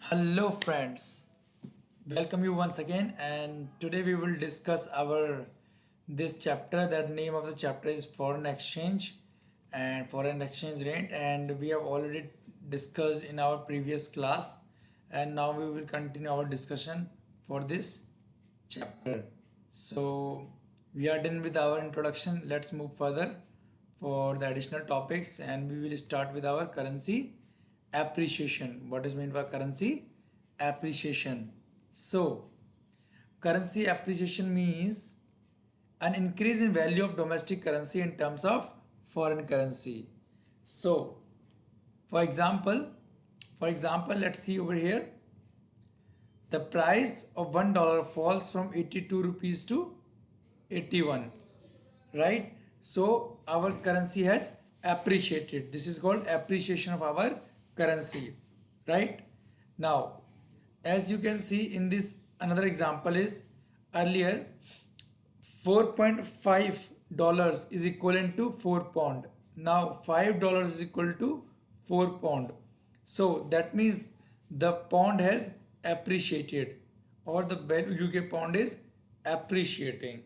Hello friends, welcome you once again, and today we will discuss our this chapter. That name of the chapter is foreign exchange and foreign exchange rate, and we have already discussed in our previous class, and now we will continue our discussion for this chapter. So we are done with our introduction. Let's move further for the additional topics, and we will start with our currency appreciation. What is meant by currency appreciation? So currency appreciation means an increase in value of domestic currency in terms of foreign currency. So for example, let's see over here. The price of $1 falls from 82 rupees to 81, right? So our currency has appreciated. This is called appreciation of our currency, right? Now, as you can see in this, another example is earlier 4.5 dollars is equivalent to 4 pound. Now $5 is equal to 4 pound. So that means the pound has appreciated, or the UK pound is appreciating.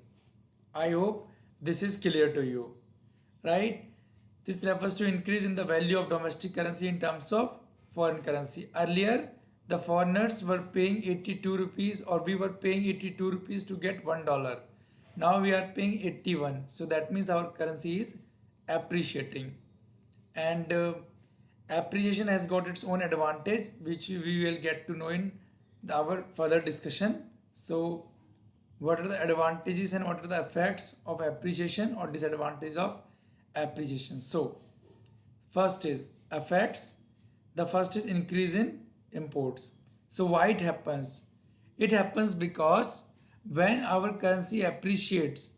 I hope this is clear to you, right? This refers to increase in the value of domestic currency in terms of foreign currency. Earlier, the foreigners were paying 82 rupees, or we were paying 82 rupees to get $1. Now we are paying 81. So that means our currency is appreciating. And appreciation has got its own advantage, which we will get to know in our further discussion. So what are the advantages and what are the effects of appreciation or disadvantages of appreciation? So first is effects. The first is increase in imports. So why it happens? It happens because when our currency appreciates,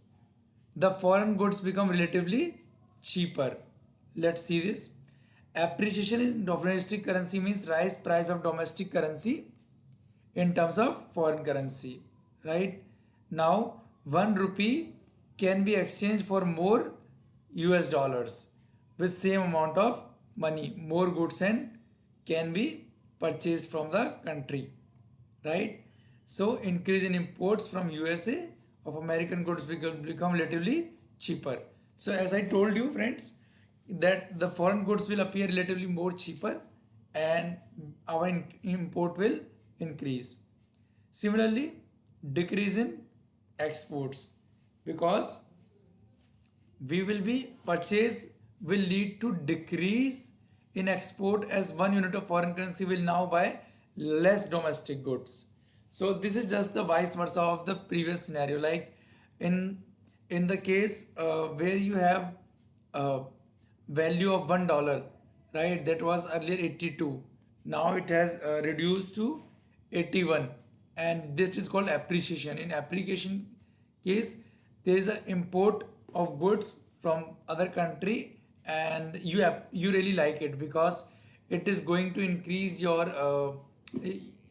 the foreign goods become relatively cheaper. Let's see this. Appreciation in domestic currency means rise price of domestic currency in terms of foreign currency, right? Now 1 rupee can be exchanged for more US dollars with same amount of money. More goods and can be purchased from the country, right? So increase in imports from USA of American goods become relatively cheaper. So as I told you friends, that the foreign goods will appear relatively more cheaper, and our import will increase. Similarly, decrease in exports, because we will be purchase will lead to decrease in export, as 1 unit of foreign currency will now buy less domestic goods. So this is just the vice versa of the previous scenario. Like in the case where you have a value of $1, right? That was earlier 82. Now it has reduced to 81, and this is called appreciation. In appreciation case, there is an import of goods from other country, and you really like it because it is going to increase your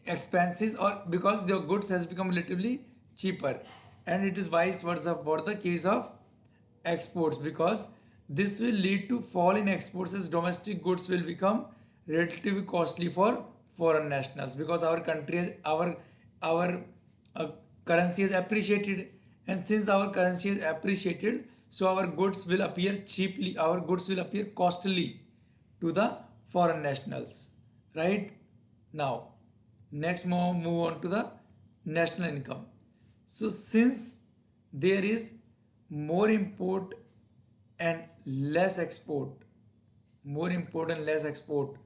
expenses, or because the goods has become relatively cheaper. And it is vice versa for the case of exports, because this will lead to fall in exports, as domestic goods will become relatively costly for foreign nationals, because our country, our uh, currency is appreciated. And since our currency is appreciated, so our goods will appear cheaply, our goods will appear costly to the foreign nationals, right? Now next, move on to the national income. So since there is more import and less export, more import and less export,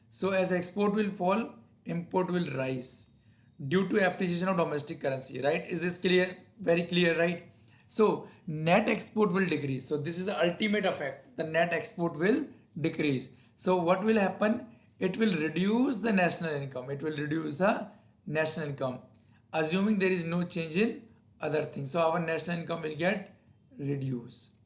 so as export will fall, import will rise due to appreciation of domestic currency, right? Is this clear? Very clear, right? So net export will decrease. So this is the ultimate effect. The net export will decrease. So what will happen? It will reduce the national income. It will reduce the national income, assuming there is no change in other things. So our national income will get reduced.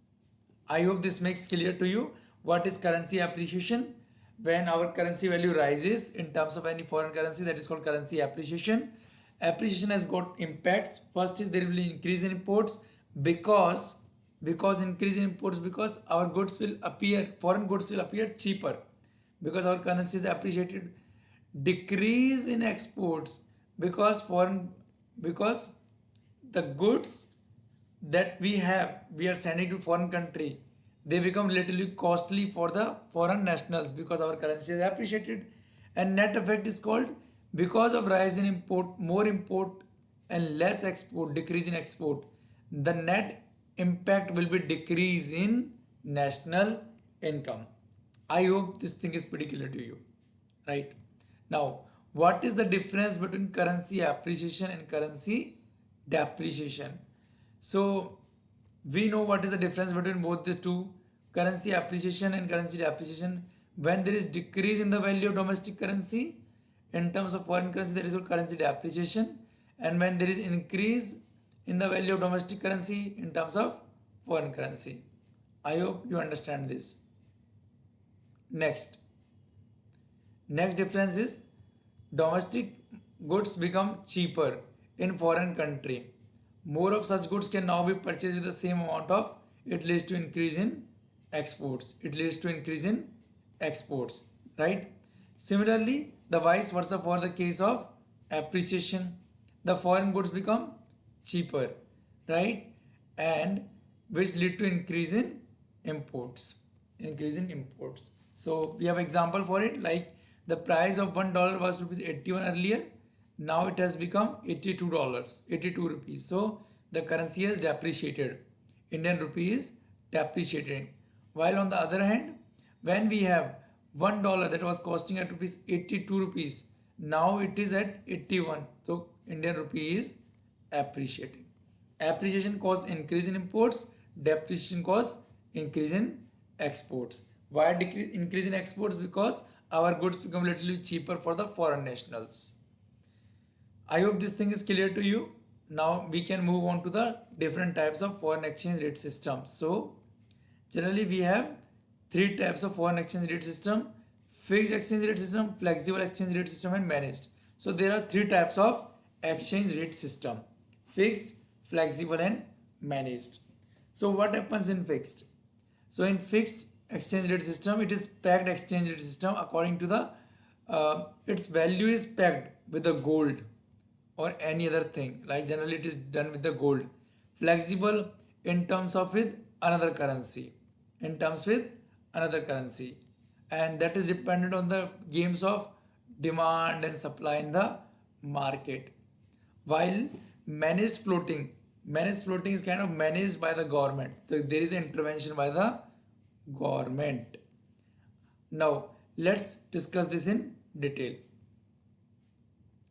I hope this makes clear to you what is currency appreciation. When our currency value rises in terms of any foreign currency, that is called currency appreciation. Appreciation has got impacts. First is there will be increase in imports, because increase in imports, because our goods will appear, foreign goods will appear cheaper, because our currency is appreciated. decrease in exports because the goods that we are sending to foreign country, they become literally costly for the foreign nationals because our currency is appreciated. And net effect is called because of rise in import, more import and less export, decrease in export, the net impact will be decrease in national income. I hope this thing is pretty clear to you, right? Now, what is the difference between currency appreciation and currency depreciation? So, we know what is the difference between both the two, currency appreciation and currency depreciation. When there is decrease in the value of domestic currency in terms of foreign currency, there is called currency depreciation, and when there is increase in the value of domestic currency in terms of foreign currency. I hope you understand this. Next, next difference is domestic goods become cheaper in foreign country. More of such goods can now be purchased with the same amount of, it leads to increase in exports. It leads to increase in exports, right? Similarly, the vice versa for the case of appreciation. The foreign goods become cheaper, right? And which lead to increase in imports. Increase in imports. So we have example for it, like the price of $1 was rupees 81 earlier. Now it has become $82, 82 rupees. So the currency has depreciated. Indian rupee is depreciating. While on the other hand, when we have $1 that was costing at rupees 82 rupees, now it is at 81. So Indian rupee is appreciating. Appreciation causes increase in imports, depreciation causes increase in exports. Why decrease increase in exports? Because our goods become a little cheaper for the foreign nationals. I hope this thing is clear to you. Now we can move on to the different types of foreign exchange rate systems. So generally we have three types of foreign exchange rate system: fixed exchange rate system, flexible exchange rate system, and managed. So there are three types of exchange rate system: fixed, flexible, and managed. So what happens in fixed? So in fixed exchange rate system, it is pegged exchange rate system. According to the its value is pegged with the gold or any other thing, like generally it is done with the gold. Flexible in terms of with another currency, in terms with another currency, and that is dependent on the games of demand and supply in the market. While managed floating is kind of managed by the government. So there is an intervention by the government. Now let's discuss this in detail.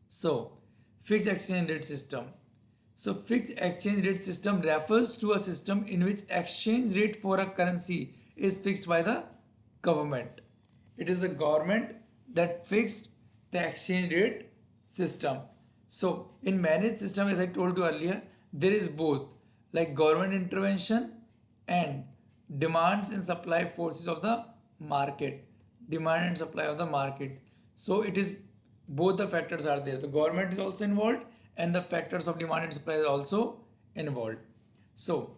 So fixed exchange rate system. So fixed exchange rate system refers to a system in which exchange rate for a currency is fixed by the government. It is the government that fixed the exchange rate system. So in managed system, as I told you earlier, there is both like government intervention and demands and supply forces of the market. Demand and supply of the market. So it is both the factors are there. The government is also involved and the factors of demand and supply is also involved. So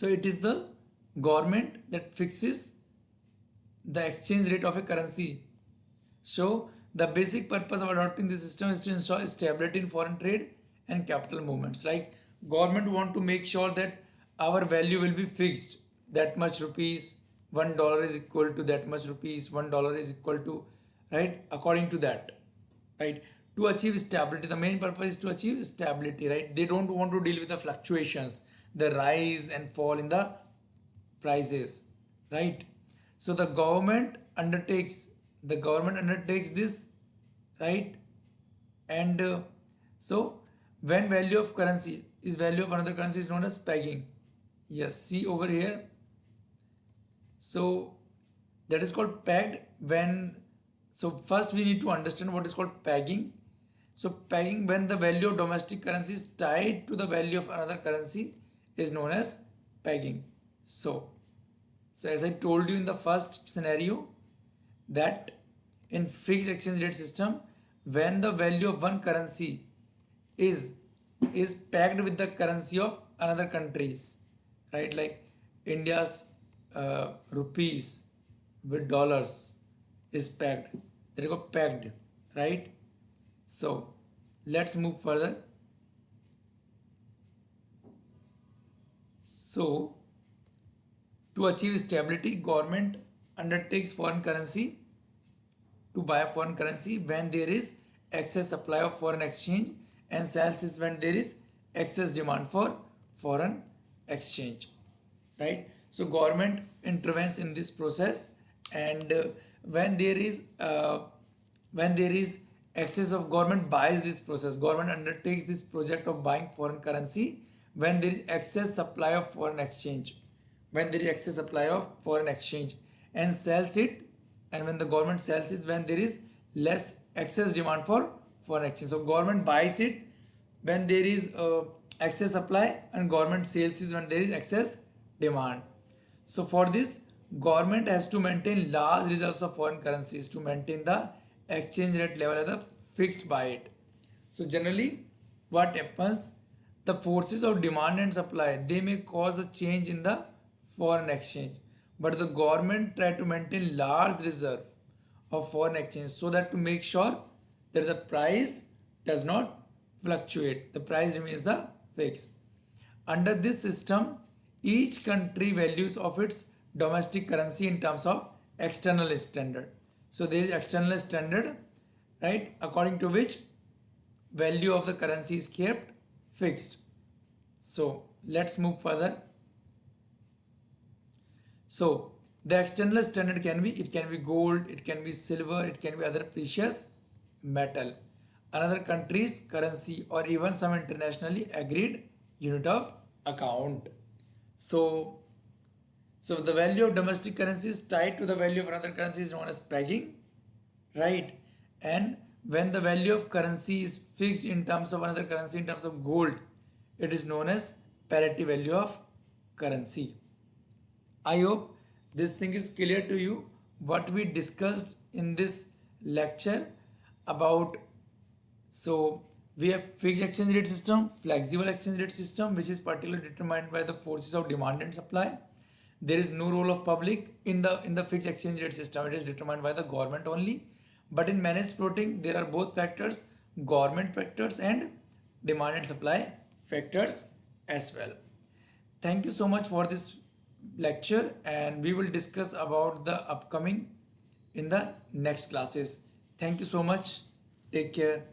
it is the government that fixes the exchange rate of a currency. So the basic purpose of adopting this system is to ensure stability in foreign trade and capital movements. Like government want to make sure that our value will be fixed. That much rupees, $1 is equal to that much rupees, $1 is equal to, right, according to that, right, to achieve stability. The main purpose is to achieve stability, right? They don't want to deal with the fluctuations, the rise and fall in the prices, right? So the government undertakes this, right? And so when value of currency is value of another currency is known as pegging. Yes, see over here. So that is called pegged when, so first we need to understand what is called pegging. So pegging when the value of domestic currency is tied to the value of another currency is known as pegging. So as I told you in the first scenario, that in fixed exchange rate system, when the value of one currency is pegged with the currency of another countries, right? Like India's rupees with dollars is pegged. that got pegged, right? So let's move further. So to achieve stability, government undertakes foreign currency to buy a foreign currency when there is excess supply of foreign exchange, and sells is when there is excess demand for foreign exchange, right? So government intervenes in this process, and when there is uh, when there is excess of, government buys this process, government undertakes this project of buying foreign currency when there is excess supply of foreign exchange, when there is excess supply of foreign exchange, and sells it, and when the government sells is when there is less excess demand for foreign exchange. So government buys it when there is excess supply, and government sales is when there is excess demand. So for this, government has to maintain large reserves of foreign currencies to maintain the exchange rate level at the fixed by it. So generally, what happens? The forces of demand and supply, they may cause a change in the foreign exchange, but the government try to maintain large reserve of foreign exchange so that to make sure that the price does not fluctuate. The price remains the fixed. Under this system, each country values of its domestic currency in terms of external standard. So there is external standard, right, according to which value of the currency is kept fixed. So let's move further. So the external standard can be, it can be gold, it can be silver, it can be other precious metal, another country's currency, or even some internationally agreed unit of account. So so the value of domestic currency is tied to the value of another currency is known as pegging, right? And when the value of currency is fixed in terms of another currency in terms of gold, it is known as parity value of currency. I hope this thing is clear to you. What we discussed in this lecture about, so we have fixed exchange rate system, flexible exchange rate system, which is particularly determined by the forces of demand and supply. There is no role of public in the fixed exchange rate system. It is determined by the government only. But in managed floating, there are both factors, government factors and demand and supply factors as well. Thank you so much for this lecture, and we will discuss about the upcoming in the next classes. Thank you so much. Take care.